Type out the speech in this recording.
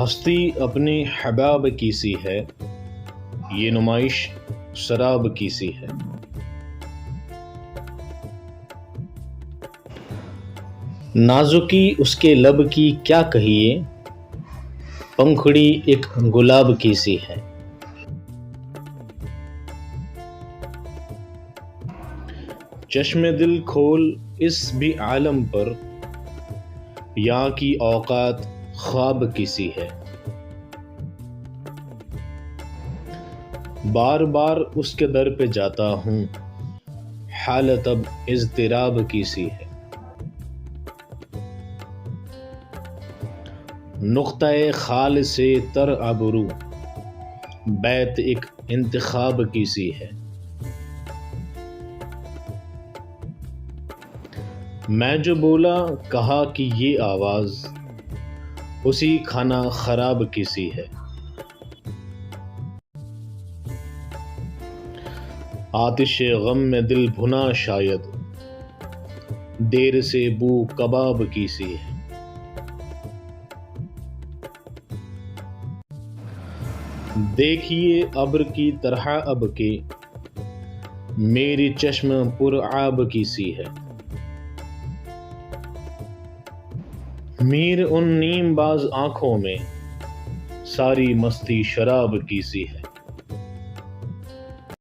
ہستی اپنے حباب کی سی ہے، یہ نمائش شراب کی سی ہے۔ نازکی اس کے لب کی کیا کہیے، پنکھڑی ایک گلاب کی سی ہے۔ چشم دل کھول اس بھی عالم پر، یہاں کی اوقات خواب کی سی ہے۔ بار بار اس کے در پہ جاتا ہوں، حالت اب اضطراب کی سی ہے۔ نقطہ خال سے تر ابرو، بیت ایک انتخاب کی سی ہے۔ میں جو بولا کہا کہ یہ آواز، اسی کھانا خراب کی سی ہے۔ آتش غم میں دل بھنا شاید، دیر سے بو کباب کی سی ہے۔ دیکھیے ابر کی طرح اب کے، میری چشم پر آب کی سی ہے۔ میر ان نیم باز آنکھوں میں، ساری مستی شراب کی سی ہے۔